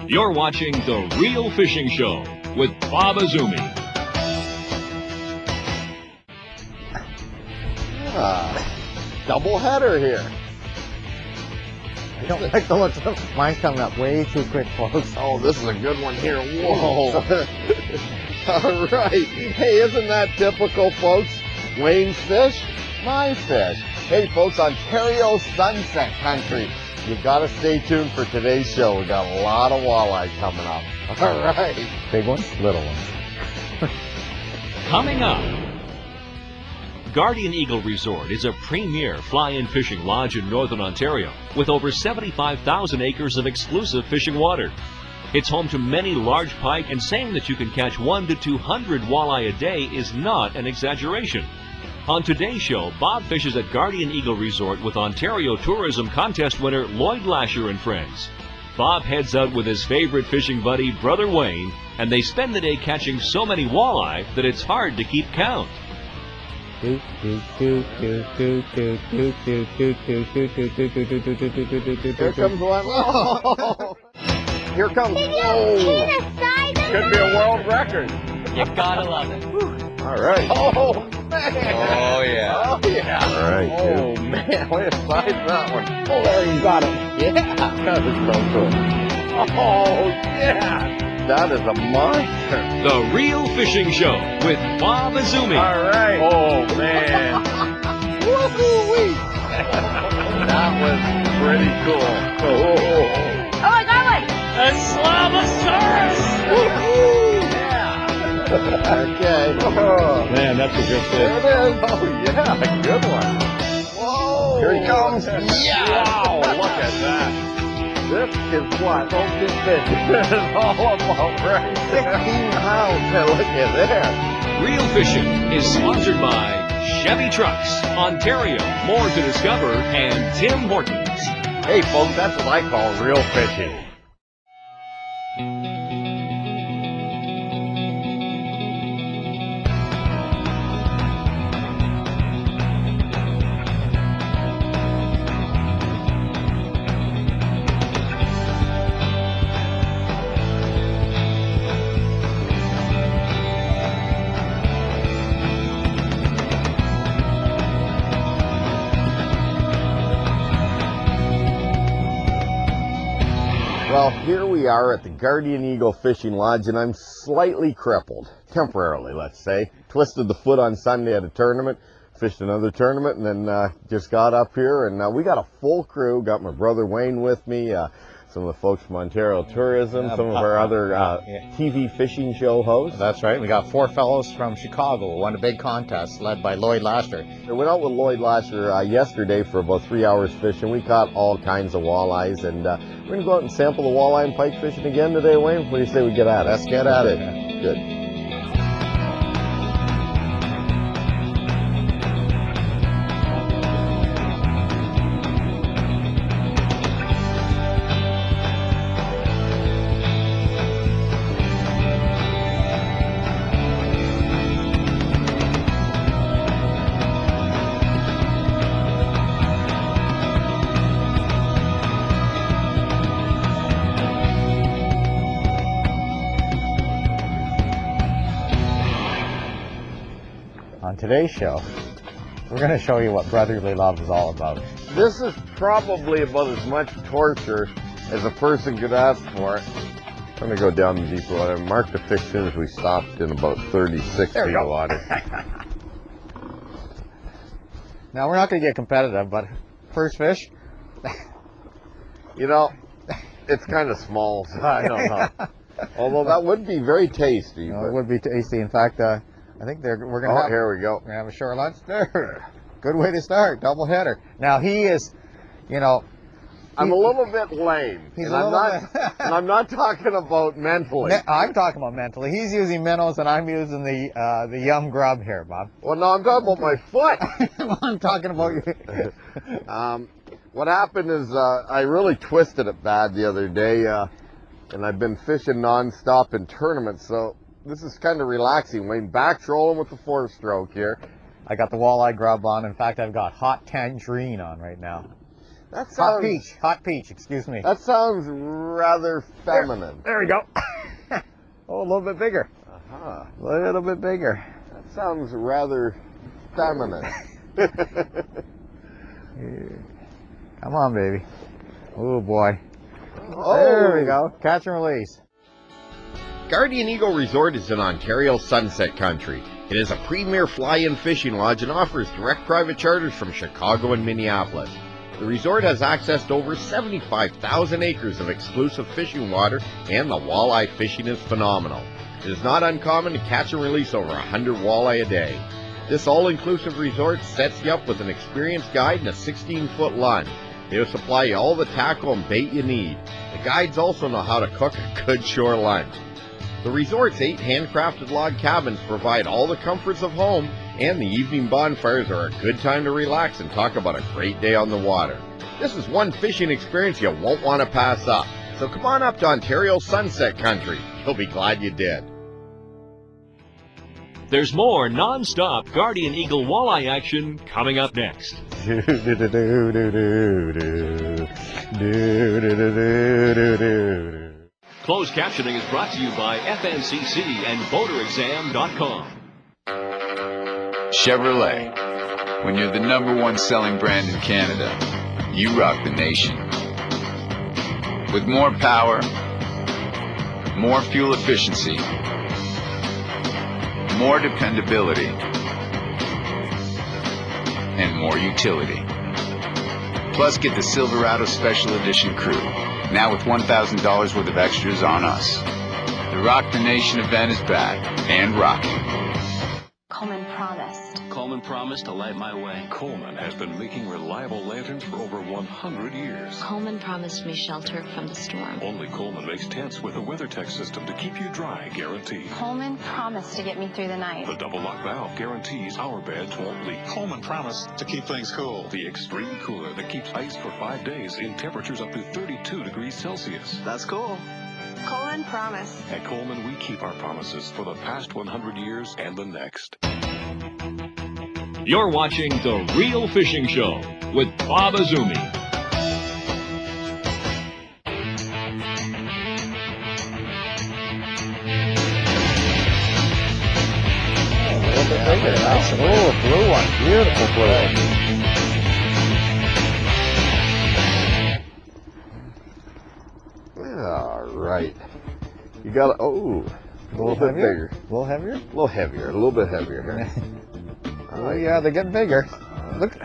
You're watching The Real Fishing Show with Bob Azumi. Double header here. I don't like the looks of mine's coming up way too quick, folks. Oh, this is a good one here. Whoa. All right. Hey, isn't that typical, folks? Wayne's fish, my fish. Hey, folks, Ontario Sunset Country. You've got to stay tuned for today's show. We got a lot of walleye coming up. All right. Big ones, little ones. Coming up, Guardian Eagle Resort is a premier fly-in fishing lodge in Northern Ontario with over 75,000 acres of exclusive fishing water. It's home to many large pike, and saying that you can catch 100 to 200 walleye a day is not an exaggeration. On today's show, Bob fishes at Guardian Eagle Resort with Ontario Tourism Contest winner Lloyd Lasher and friends. Bob heads out with his favorite fishing buddy, Brother Wayne, and they spend the day catching so many walleye that it's hard to keep count. Here comes one. Oh. Here comes. Whoa. Could be a world record. You gotta love it. All right. Oh, man. Oh, yeah. Oh, yeah. All right, oh, man. Way to size that one. Oh, there you got it. Yeah. That is so cool. Oh, yeah. That is a monster. The Real Fishing Show with Bob Azumi. All right. Oh, man. Woo-hoo-wee. That was pretty cool. Oh, Oh, I got one! A Slavosaurus! woo-hoo. Okay. Oh. Man, that's a good There fish. it is. Oh, yeah. Good one. Whoa. Here he comes. Yeah. Wow. Look at that. This is what Focus Fish is all about, right? 16 pounds. Look at there. Real Fishing is sponsored by Chevy Trucks, Ontario, More to Discover, and Tim Hortons. Hey, folks, that's what I call real fishing. Well, here we are at the Guardian Eagle Fishing Lodge, and I'm slightly crippled. Temporarily, let's say. Twisted the foot on Sunday at a tournament, fished another tournament, and then just got up here, and we got a full crew. Got my brother Wayne with me, some of the folks from Ontario Tourism, some of our other TV fishing show hosts. That's right. We got 4 fellows from Chicago who won a big contest led by Lloyd Lasher. I went out with Lloyd Lasher yesterday for about 3 hours fishing. We caught all kinds of walleyes, and we're going to go out and sample the walleye and pike fishing again today, Wayne. What do you say we get at it? Let's get at it. Good. On today's show, we're going to show you what brotherly love is all about. This is probably about as much torture as a person could ask for. I'm going to go down the deep water. Mark the fish as soon as we stopped in about 36 feet of water. Now, we're not going to get competitive, but first fish. You know, it's kind of small, so I don't know. Although that would be very tasty. You know, it would be tasty. In fact, I think we're going to here we go. We're going to have a short lunch there. Good way to start, double header. Now, he is, you know... I'm a little bit lame. He's and a I'm little not, and I'm not talking about mentally. I'm talking about mentally. He's using minnows, and I'm using the yum grub here, Bob. Well, no, I'm talking about my foot. I'm talking about you. What happened is I really twisted it bad the other day, and I've been fishing nonstop in tournaments, so this is kind of relaxing. Wayne, back trolling with the 4-stroke here. I got the walleye grub on. In fact, I've got hot tangerine on right now. That sounds, Hot peach, excuse me. That sounds rather feminine. There we go. Oh, a little bit bigger. Uh-huh. A little bit bigger. That sounds rather feminine. Come on, baby. Oh, boy. Oh. There we go. Catch and release. Guardian Eagle Resort is in Ontario's Sunset Country. It is a premier fly-in fishing lodge and offers direct private charters from Chicago and Minneapolis. The resort has access to over 75,000 acres of exclusive fishing water, and the walleye fishing is phenomenal. It is not uncommon to catch and release over 100 walleye a day. This all-inclusive resort sets you up with an experienced guide and a 16-foot line. They will supply you all the tackle and bait you need. The guides also know how to cook a good shore lunch. The resort's 8 handcrafted log cabins provide all the comforts of home, and the evening bonfires are a good time to relax and talk about a great day on the water. This is one fishing experience you won't want to pass up. So come on up to Ontario's Sunset Country. You'll be glad you did. There's more non-stop Guardian Eagle walleye action coming up next. Closed captioning is brought to you by FNCC and VoterExam.com. Chevrolet. When you're the #1 selling brand in Canada, you rock the nation. With more power, more fuel efficiency, more dependability, and more utility. Plus, get the Silverado Special Edition Crew, now with $1,000 worth of extras on us. The Rock the Nation event is back and rocking. Coleman promised. Coleman promised to light my way. Coleman has been making reliable lanterns for over 100 years. Coleman promised me shelter from the storm. Only Coleman makes tents with a WeatherTech system to keep you dry, guaranteed. Coleman promised to get me through the night. The double lock valve guarantees our beds won't leak. Coleman promised to keep things cool. The extreme cooler that keeps ice for 5 days in temperatures up to 32 degrees Celsius. That's cool. Coleman promised. At Coleman, we keep our promises for the past 100 years and the next. You're watching The Real Fishing Show with Bob Azumi. Oh, blue one. Beautiful blue one. All right. You got it. Oh, a little bit bigger. A little heavier? A little heavier. A little bit heavier here. Oh, yeah, they're getting bigger. Look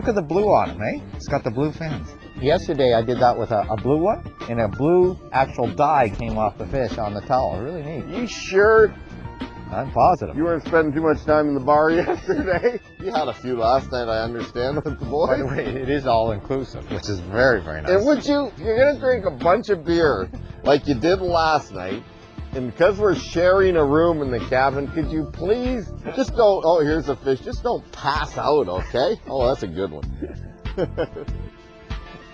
at the blue on them, eh? It's got the blue fins. Yesterday I did that with a blue one, and a blue actual dye came off the fish on the towel. Really neat. You sure I'm positive. you weren't spending too much time in the bar yesterday? You had a few last night, I understand, with the boys. By the way, it is all inclusive, which is very, very nice. And would you're going to drink a bunch of beer like you did last night, and because we're sharing a room in the cabin, could you please just don't, oh, here's a fish, just don't pass out, okay? Oh, that's a good one.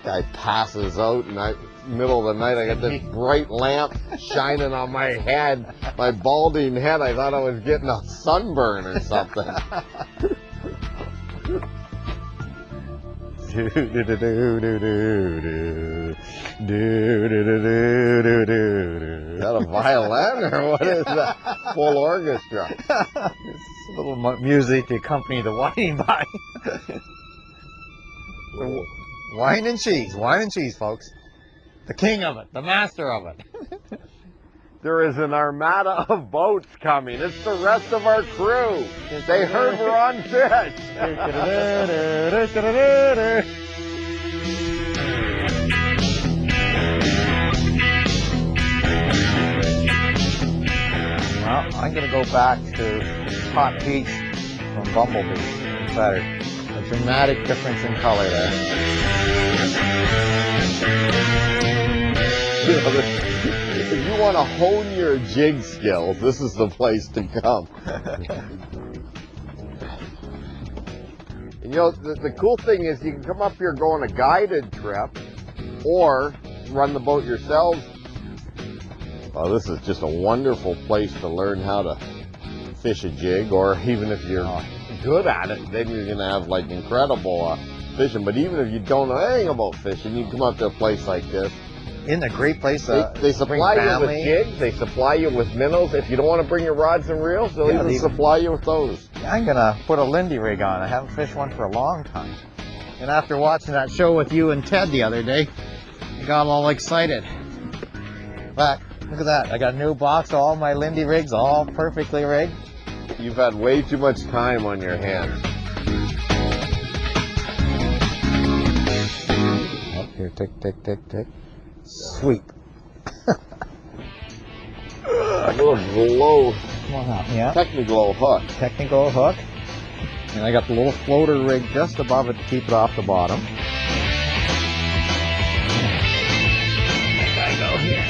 Guy passes out, and middle of the night, I got this bright lamp shining on my head, my balding head. I thought I was getting a sunburn or something. Is that a violin or what is that? Full orchestra. It's a little music to accompany the whining by. Wine and cheese, folks. The king of it, the master of it. There is an armada of boats coming. It's the rest of our crew. They heard we're on fish. Well, I'm going to go back to Hot Peach from Bumblebee. It's better. A dramatic difference in color there. If you want to hone your jig skills, this is the place to come. And, you know, the cool thing is you can come up here go on a guided trip or run the boat yourselves. Oh, this is just a wonderful place to learn how to fish a jig, or even if you're good at it, then you're going to have like incredible fishing, but even if you don't know anything about fishing, you come up to a place like this. Isn't a great place They supply you with jigs, they supply you with minnows. If you don't want to bring your rods and reels, they'll even supply you with those. I'm going to put a Lindy rig on. I haven't fished one for a long time. And after watching that show with you and Ted the other day, I got all excited. But look at that. I got a new box, all my Lindy rigs, all perfectly rigged. You've had way too much time on your hands. Up here, tick, tick, tick, tick. Sweep. A little glow. Yeah. Technical hook. Technical hook. And I got the little floater rig just above it to keep it off the bottom. I go here.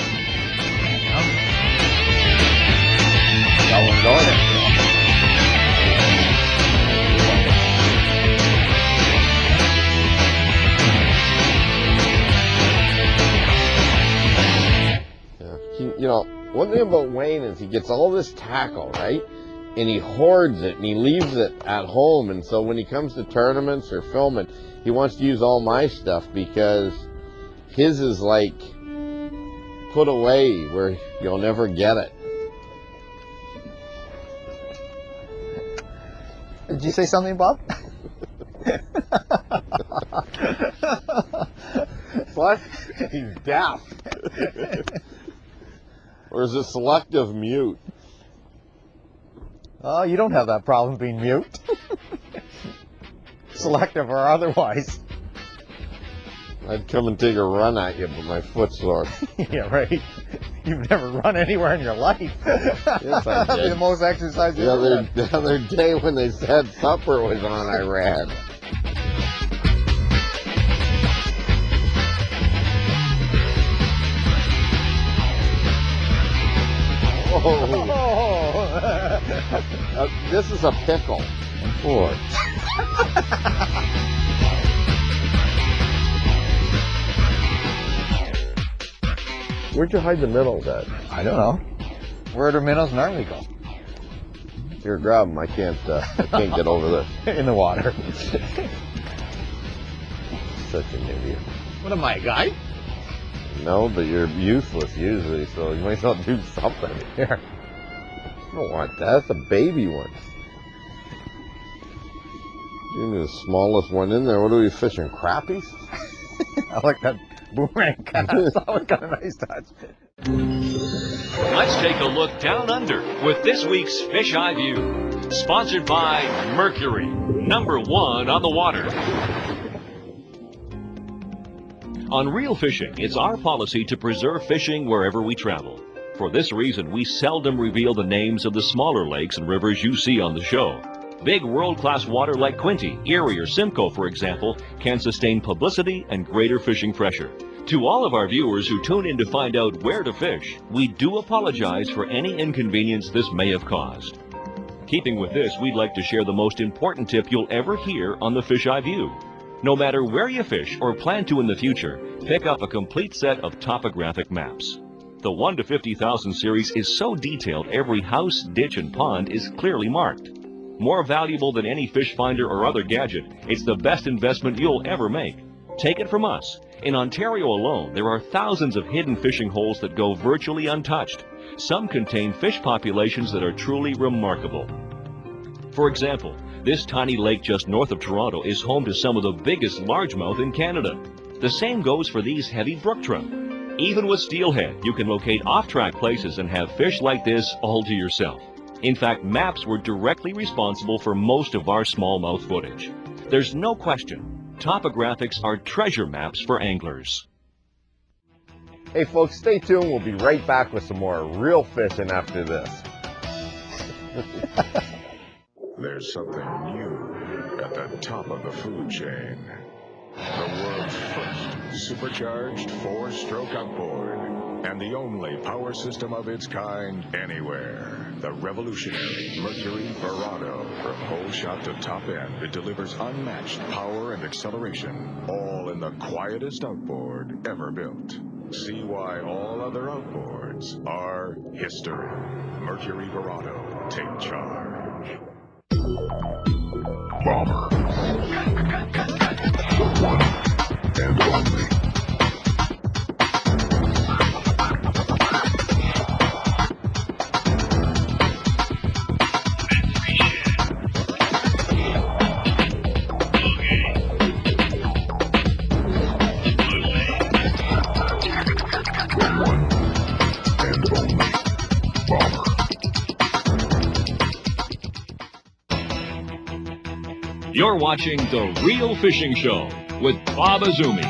Going. You know, one thing about Wayne is he gets all this tackle, right? And he hoards it and he leaves it at home. And so when he comes to tournaments or filming, he wants to use all my stuff because his is like put away where you'll never get it. Did you say something, Bob? What? He's deaf. Or is it selective mute? Oh, you don't have that problem being mute. Selective or otherwise. I'd come and take a run at you, but my foot's sore. Yeah, right. You've never run anywhere in your life. Yes, I did. That'd be the most exercise you've ever done. The other day when they said supper was on, I ran. This is a pickle. Four. Where'd you hide the minnows at? I don't know. Where do minnows normally go? Here, grab them. I can't get over there. In the water. Such an idiot. What am I, a guy? No, but you're useless usually, so you might as well do something. Here. I don't want that. That's a baby one. You're the smallest one in there. What are we fishing? Crappies? I like that boomerang cast. That was kind of nice touch. Let's take a look down under with this week's Fish Eye View. Sponsored by Mercury, #1 on the water. On Reel Fishing, it's our policy to preserve fishing wherever we travel. For this reason, we seldom reveal the names of the smaller lakes and rivers you see on the show. Big world-class water like Quinte, Erie, or Simcoe, for example, can sustain publicity and greater fishing pressure. To all of our viewers who tune in to find out where to fish, we do apologize for any inconvenience this may have caused. Keeping with this, we'd like to share the most important tip you'll ever hear on the Fish Eye View. No matter where you fish or plan to in the future, pick up a complete set of topographic maps. The 1 to 50,000 series is so detailed every house, ditch, and pond is clearly marked. More valuable than any fish finder or other gadget, it's the best investment you'll ever make. Take it from us. In Ontario alone, there are thousands of hidden fishing holes that go virtually untouched. Some contain fish populations that are truly remarkable. For example, this tiny lake just north of Toronto is home to some of the biggest largemouth in Canada. The same goes for these heavy brook trout. Even with steelhead, you can locate off-track places and have fish like this all to yourself. In fact, maps were directly responsible for most of our smallmouth footage. There's no question, topographics are treasure maps for anglers. Hey folks, stay tuned. We'll be right back with some more real fishing after this. There's something new at the top of the food chain. The world's first supercharged 4-stroke outboard, and the only power system of its kind anywhere. The revolutionary Mercury Verado. From hole shot to top end, it delivers unmatched power and acceleration, all in the quietest outboard ever built. See why all other outboards are history. Mercury Verado. Take charge. Bomber. You're watching The Real Fishing Show with Bob Azumi.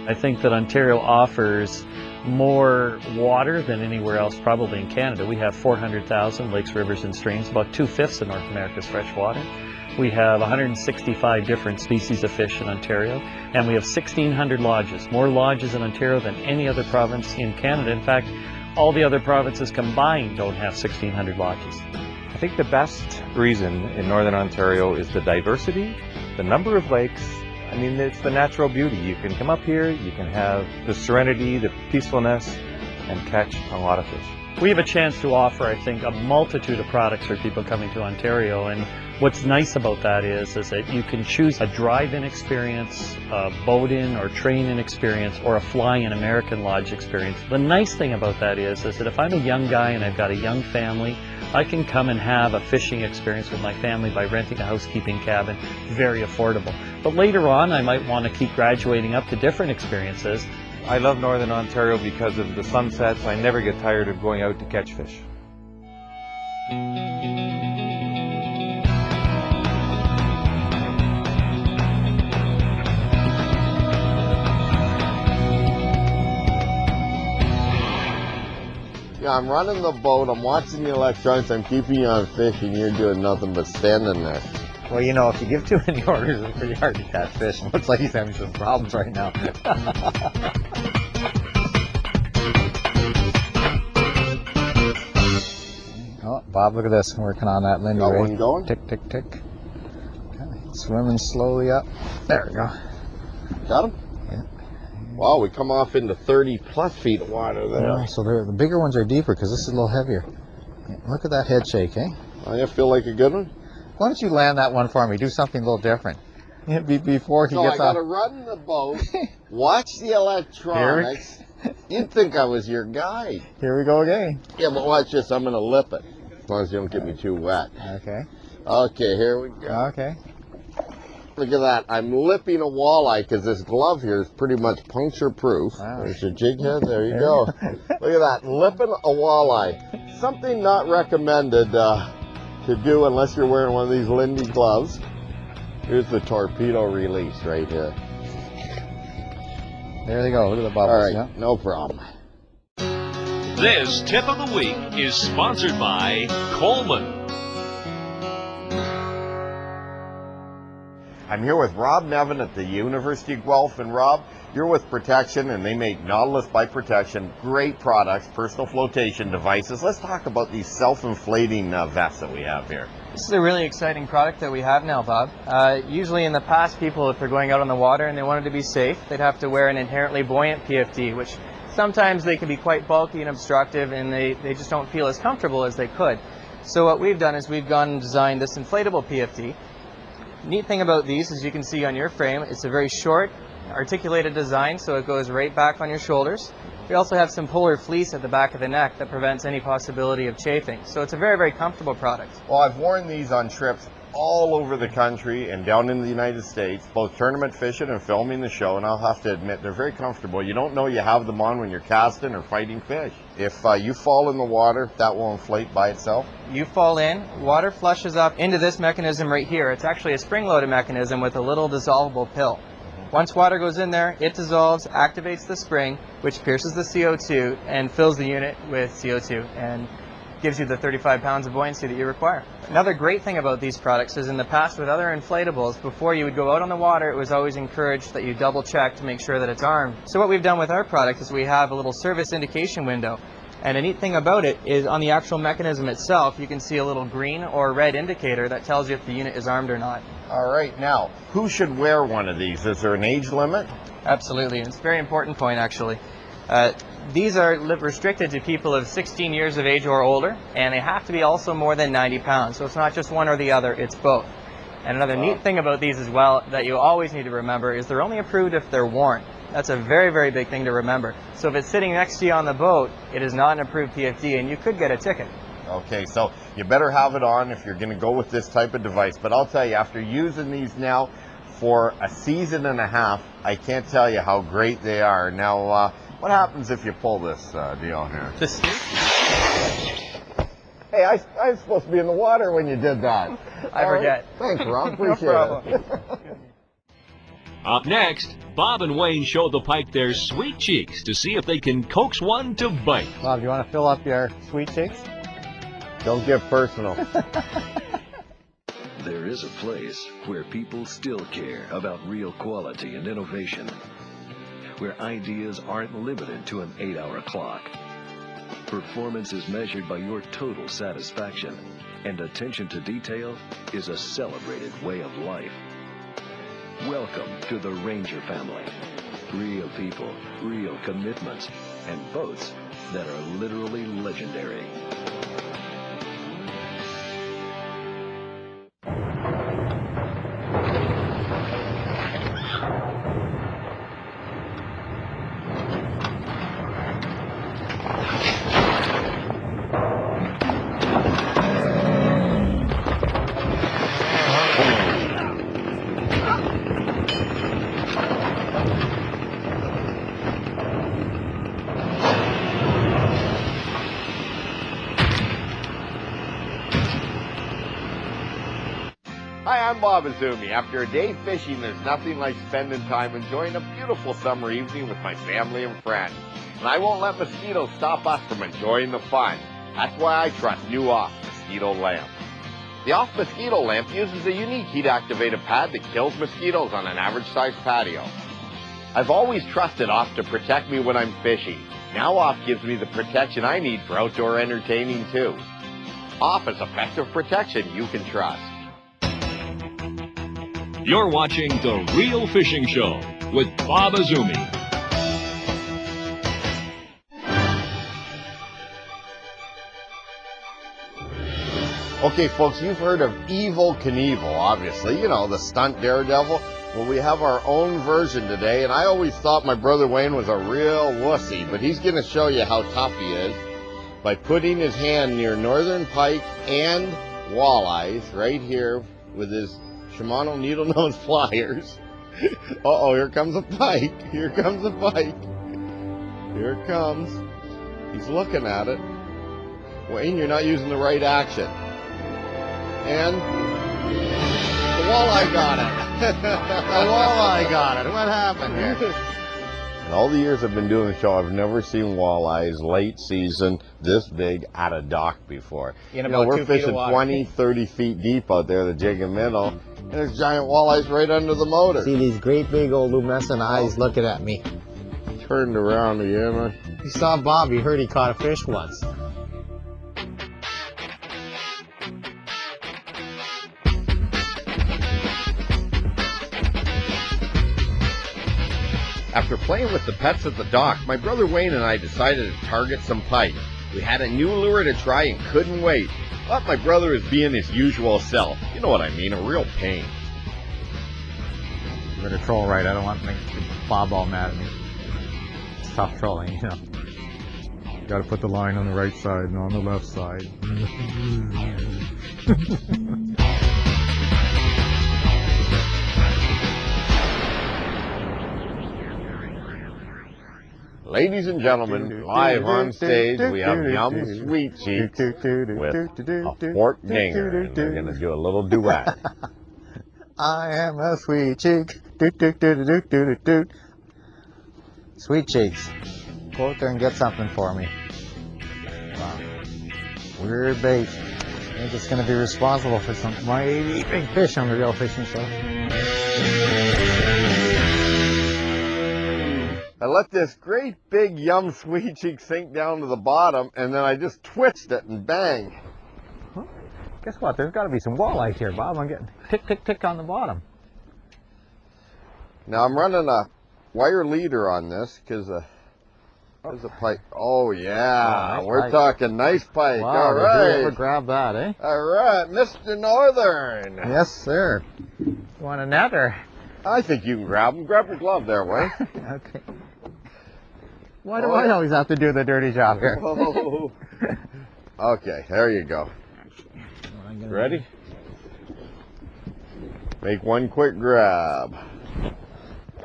I think that Ontario offers more water than anywhere else probably in Canada. We have 400,000 lakes, rivers, and streams, about 2/5 of North America's fresh water. We have 165 different species of fish in Ontario, and we have 1,600 lodges, more lodges in Ontario than any other province in Canada. In fact, all the other provinces combined don't have 1,600 lodges. I think the best reason in Northern Ontario is the diversity, the number of lakes. I mean, it's the natural beauty. You can come up here, you can have the serenity, the peacefulness, and catch a lot of fish. We have a chance to offer, I think, a multitude of products for people coming to Ontario, and what's nice about that is that you can choose a drive-in experience, a boat-in or train-in experience, or a fly-in American Lodge experience. The nice thing about that is that if I'm a young guy and I've got a young family, I can come and have a fishing experience with my family by renting a housekeeping cabin, very affordable. But later on, I might want to keep graduating up to different experiences. I love Northern Ontario because of the sunsets. I never get tired of going out to catch fish. Yeah, I'm running the boat, I'm watching the electronics, I'm keeping you on fish, and you're doing nothing but standing there. Well, you know, if you give too many orders, it's pretty hard to catch fish. Looks like he's having some problems right now. Oh, Bob, look at this. Working on that Lindy Got rig. one going? Tick, tick, tick. Okay. Swimming slowly up. There we go. Got him? Yeah. Wow, we come off into 30+ feet of water there. Yeah, so the bigger ones are deeper because this is a little heavier. Yeah, look at that head shake, eh? Oh, you feel like a good one? Why don't you land that one for me? Do something a little different. Before he gets I off. gotta run the boat, watch the electronics. You'd think I was your guide. Here we go again. Yeah, but watch this. I'm gonna lip it. As long as you don't get me too wet. Okay. Okay, here we go. Okay. Look at that. I'm lipping a walleye because this glove here is pretty much puncture proof. Wow. There's your jig head. There you go. Look at that. Lipping a walleye. Something not recommended to do unless you're wearing one of these Lindy gloves. Here's the torpedo release right here. There they go. Look at the bubbles. All right, Yeah. no problem. This tip of the week is sponsored by Coleman. I'm here with Rob Nevin at the University of Guelph, and Rob, you're with Protection, and they make Nautilus by Protection, great products, personal flotation devices. Let's talk about these self-inflating vests that we have here. This is a really exciting product that we have now, Bob. Usually in the past, people, if they're going out on the water and they wanted to be safe, they'd have to wear an inherently buoyant PFD, which sometimes they can be quite bulky and obstructive, and they just don't feel as comfortable as they could. So what we've done is we've gone and designed this inflatable PFD. Neat thing about these, as you can see on your frame, it's a very short, articulated design, so it goes right back on your shoulders. We also have some polar fleece at the back of the neck that prevents any possibility of chafing. So it's a very, very comfortable product. Well, I've worn these on trips all over the country and down in the United States, both tournament fishing and filming the show, and I'll have to admit, they're very comfortable. You don't know you have them on when you're casting or fighting fish. If you fall in the water, that will inflate by itself. You fall in, water flushes up into this mechanism right here. It's actually a spring-loaded mechanism with a little dissolvable pill. Once water goes in there, it dissolves, activates the spring, which pierces the CO2 and fills the unit with CO2 and gives you the 35 pounds of buoyancy that you require. Another great thing about these products is in the past with other inflatables, before you would go out on the water, it was always encouraged that you double check to make sure that it's armed. So what we've done with our product is we have a little service indication window. And a neat thing about it is on the actual mechanism itself, you can see a little green or red indicator that tells you if the unit is armed or not. All right, now, who should wear one of these? Is there an age limit? Absolutely, and it's a very important point actually. These are restricted to people of 16 years of age or older, and they have to be also more than 90 pounds. So it's not just one or the other, it's both. And another neat thing about these as well that you always need to remember is they're only approved if they're worn. That's a very, very big thing to remember. So if it's sitting next to you on the boat, it is not an approved PFD, and you could get a ticket. Okay, so you better have it on if you're going to go with this type of device. But I'll tell you, after using these now for a season and a half, I can't tell you how great they are. Now, what happens if you pull this deal here? Hey, I was supposed to be in the water when you did that. I forget. Thanks, Rob. Appreciate No it. Up next, Bob and Wayne show the pike their sweet cheeks to see if they can coax one to bite. Bob, do you want to fill up your sweet cheeks? Don't get personal. There is a place where people still care about real quality and innovation, where ideas aren't limited to an 8-hour clock. Performance is measured by your total satisfaction, and attention to detail is a celebrated way of life. Welcome to the Ranger family. Real people, real commitments, and boats that are literally legendary. Hi, I'm Bob Azumi. After a day fishing, there's nothing like spending time enjoying a beautiful summer evening with my family and friends. And I won't let mosquitoes stop us from enjoying the fun. That's why I trust new Off Mosquito Lamp. The Off Mosquito Lamp uses a unique heat-activated pad that kills mosquitoes on an average-sized patio. I've always trusted Off to protect me when I'm fishing. Now Off gives me the protection I need for outdoor entertaining too. Off is effective protection you can trust. You're watching The Real Fishing Show with Bob Azumi. Okay, folks, you've heard of Evel Knievel, obviously. You know, the stunt daredevil. Well, we have our own version today, and I always thought my brother Wayne was a real wussy, but he's going to show you how tough he is by putting his hand near northern pike and walleyes right here with his Shimano needle nose pliers. Uh-oh, here comes a pike. Here comes a pike. Here it comes. He's looking at it. Wayne, you're not using the right action. And the walleye got it. The walleye got it. What happened here? In all the years I've been doing the show, I've never seen walleyes late season this big at a dock before. In You know, about we're 2 feet of fishing water. 20, 30 feet deep out there, the jig and minnow, and there's giant walleyes right under the motor. See these great big old luminescent eyes looking at me. Turned around again. You saw Bob, you heard he caught a fish once. After playing with the pets at the dock, my brother Wayne and I decided to target some pike. We had a new lure to try and couldn't wait. But my brother is being his usual self. You know what I mean, a real pain. You better troll right, I don't want to make Bob all mad at me. It's tough trolling, you know. You gotta put the line on the right side and on the left side. Ladies and gentlemen, live on stage, we have Yum Sweet Cheeks with a fork dinger. And they're going to do a little duet. I am a sweet cheek. Sweet cheeks. Go out there and get something for me. Wow. Weird bait. I think it's going to be responsible for some mighty big fish on the Real Fishing Show. I let this great big Yum Sweet Cheek sink down to the bottom, and then I just twitched it and bang. Huh? Guess what? There's got to be some walleye here, Bob. I'm getting tick, tick, tick on the bottom. Now I'm running a wire leader on this because there's a pike. Oh yeah, nice we're pike. talking nice pike. Wow, All did right. you ever grab that, eh? All right, Mr. Northern. Yes, sir. You want a net or? I think you can grab him. Grab your glove there, Wayne. Okay. Why do I always have to do the dirty job here? Whoa. Okay, there you go. Ready? Make one quick grab.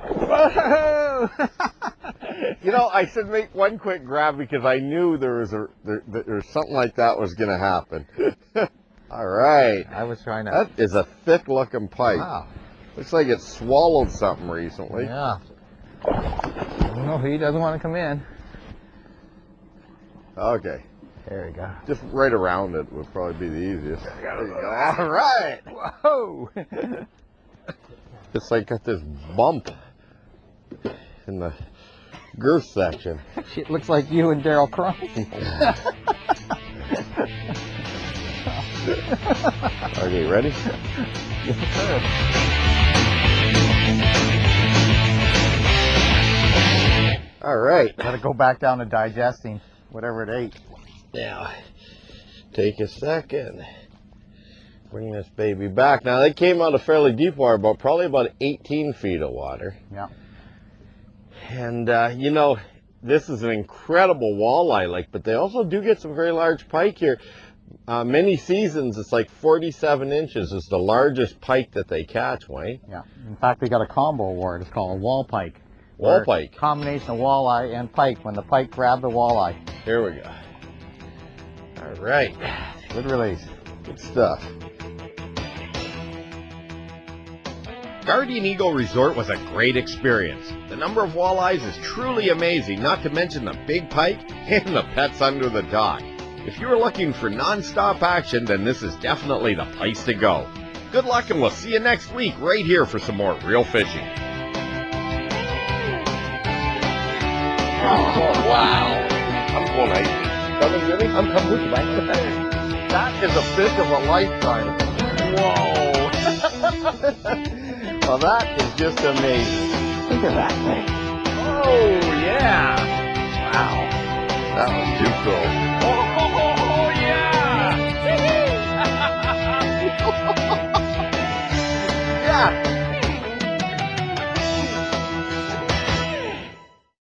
Whoa! You know, I should make one quick grab because I knew there was there's something like that was going to happen. All right. I was trying to. That is a thick-looking pike. Wow. Looks like it swallowed something recently. Yeah. No, he doesn't want to come in. Okay. There we go. Just right around it would probably be the easiest. There you go. All right. Whoa. It's like got this bump in the girth section. It looks like you and Daryl Crump. Okay, ready? Yes, sir. All right. Gotta go back down to digesting whatever it ate. Now, take a second. Bring this baby back. Now, they came out of fairly deep water, but probably about 18 feet of water. Yeah. And, you know, this is an incredible walleye lake, but they also do get some very large pike here. Many seasons, it's like 47 inches is the largest pike that they catch, Wayne. Yeah. In fact, we got a combo award. It's called a wall pike. Wall pike. Combination of walleye and pike when the pike grabbed the walleye. Here we go. All right. Good release. Good stuff. Guardian Eagle Resort was a great experience. The number of walleyes is truly amazing, not to mention the big pike and the pets under the dock. If you're looking for non-stop action, then this is definitely the place to go. Good luck, and we'll see you next week right here for some more real fishing. Oh, wow. I'm going to coming, Jimmy? I'm coming with you, Mike. That is a fish of a lifetime. Whoa. Well, that is just amazing. Look at that thing. Oh, yeah. Wow. That was too cool. Oh, yeah! Yeah.